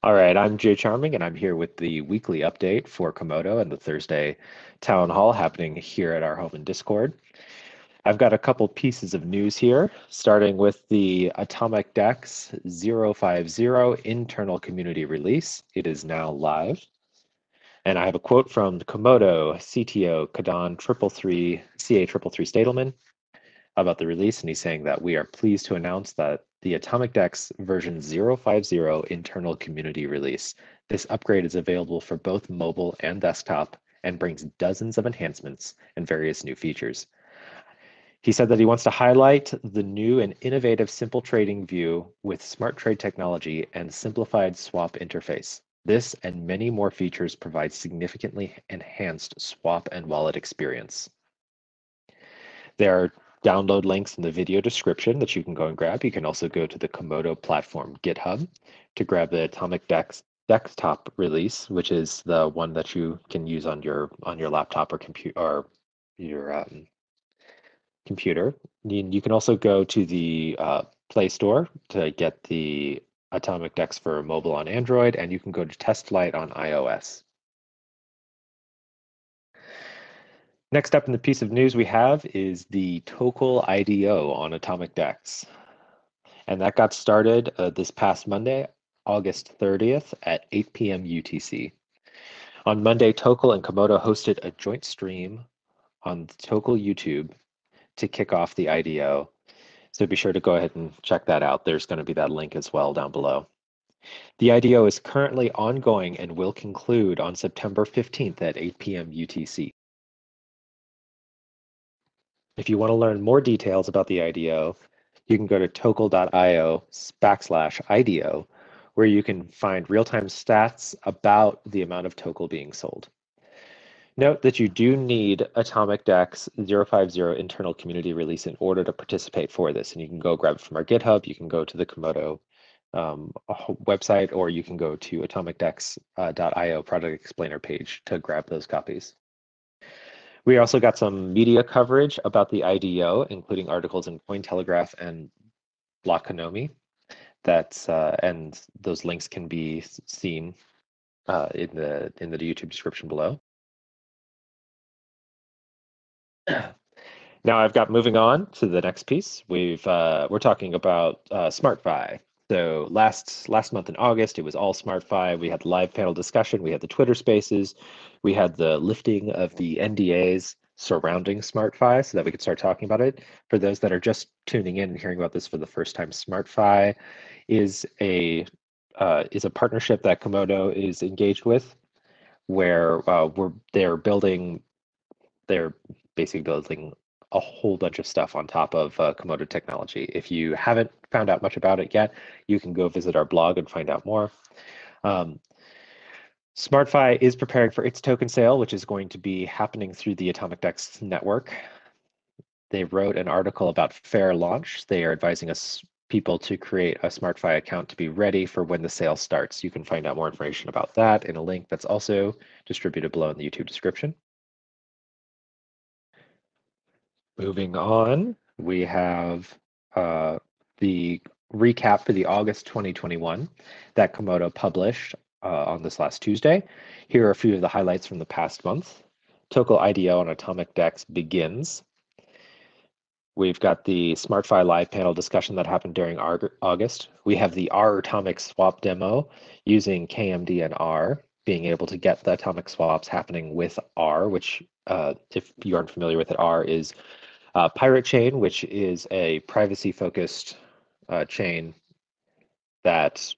All right, I'm Jay Charming, and I'm here with the weekly update for Komodo and the Thursday town hall happening here at our home in Discord. I've got a couple pieces of news here, starting with the AtomicDEX 050 internal community release. It is now live. And I have a quote from Komodo CTO Kadan 333 CA333 Stadelman about the release, and he's saying that we are pleased to announce that the AtomicDEX version 050 internal community release. This upgrade is available for both mobile and desktop and brings dozens of enhancements and various new features. He said that he wants to highlight the new and innovative simple trading view with smart trade technology and simplified swap interface. This and many more features provide significantly enhanced swap and wallet experience. There are download links in the video description that you can go and grab. You can also go to the Komodo platform GitHub to grab the AtomicDEX desktop release, which is the one that you can use on your laptop or your computer. You can also go to the Play Store to get the AtomicDEX for mobile on Android, and you can go to TestFlight on iOS. Next up in the piece of news we have is the Tokel IDO on AtomicDEX. And that got started this past Monday, August 30th at 8 p.m. UTC. On Monday, Tokel and Komodo hosted a joint stream on the Tokel YouTube to kick off the IDO. So be sure to go ahead and check that out. There's going to be that link as well down below. The IDO is currently ongoing and will conclude on September 15th at 8 p.m. UTC. If you want to learn more details about the IDO, you can go to tokel.io/IDO, where you can find real-time stats about the amount of Tokel being sold. Note that you do need AtomicDEX 050 internal community release in order to participate for this, and you can go grab it from our GitHub, you can go to the Komodo website, or you can go to AtomicDEX.io product explainer page to grab those copies. We also got some media coverage about the IDO, including articles in Cointelegraph and Blockonomi. And those links can be seen in the YouTube description below. Now I've got moving on to the next piece. We're talking about SmartFi. So last month in August, it was all SmartFi. We had the live panel discussion. We had the Twitter Spaces. We had the lifting of the NDAs surrounding SmartFi so that we could start talking about it. For those that are just tuning in and hearing about this for the first time, SmartFi is a partnership that Komodo is engaged with, where they're basically building a whole bunch of stuff on top of Komodo technology. If you haven't found out much about it yet, you can go visit our blog and find out more. SmartFi is preparing for its token sale, which is going to be happening through the AtomicDEX network. They wrote an article about fair launch. They are advising us people to create a SmartFi account to be ready for when the sale starts. You can find out more information about that in a link that's also distributed below in the YouTube description. Moving on, we have the recap for the August 2021 that Komodo published on this last Tuesday. Here are a few of the highlights from the past month. Tokal IDO on AtomicDEX begins. We've got the SmartFi live panel discussion that happened during August. We have the ARRRtomic swap demo using KMD and R, being able to get the atomic swaps happening with R, which if you aren't familiar with it, R is Pirate Chain, which is a privacy-focused chain that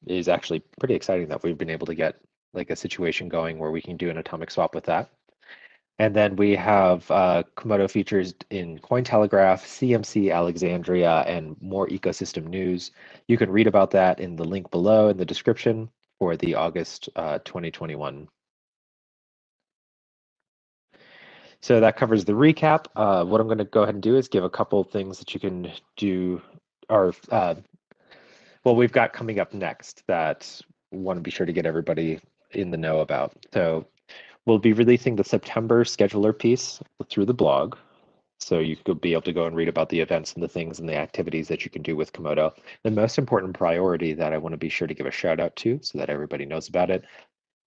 is actually pretty exciting that we've been able to get like a situation going where we can do an atomic swap with that. And then we have Komodo features in Cointelegraph, CMC Alexandria, and more ecosystem news. You can read about that in the link below in the description for the August 2021. So that covers the recap. What I'm going to go ahead and do is give a couple of things that you can do, or well, we've got coming up next that we want to be sure to get everybody in the know about. So we'll be releasing the September scheduler piece through the blog. So you could be able to go and read about the events and the things and the activities that you can do with Komodo. The most important priority that I want to be sure to give a shout out to so that everybody knows about it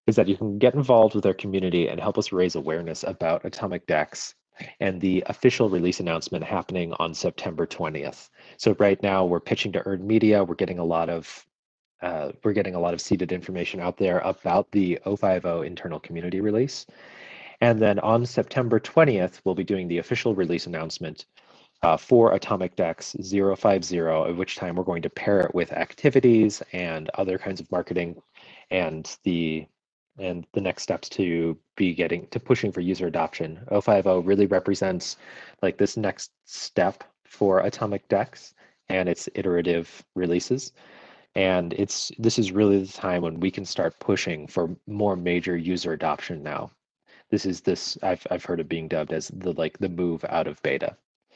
is that you can get involved with our community and help us raise awareness about AtomicDEX and the official release announcement happening on September 20th. So right now we're pitching to earned media. We're getting a lot of seeded information out there about the 050 internal community release. And then on September 20th, we'll be doing the official release announcement for AtomicDEX 050, at which time we're going to pair it with activities and other kinds of marketing and the next steps to be getting to pushing for user adoption. 050 really represents like this next step for AtomicDEX and its iterative releases. And this is really the time when we can start pushing for more major user adoption now. I've heard it being dubbed as the move out of beta.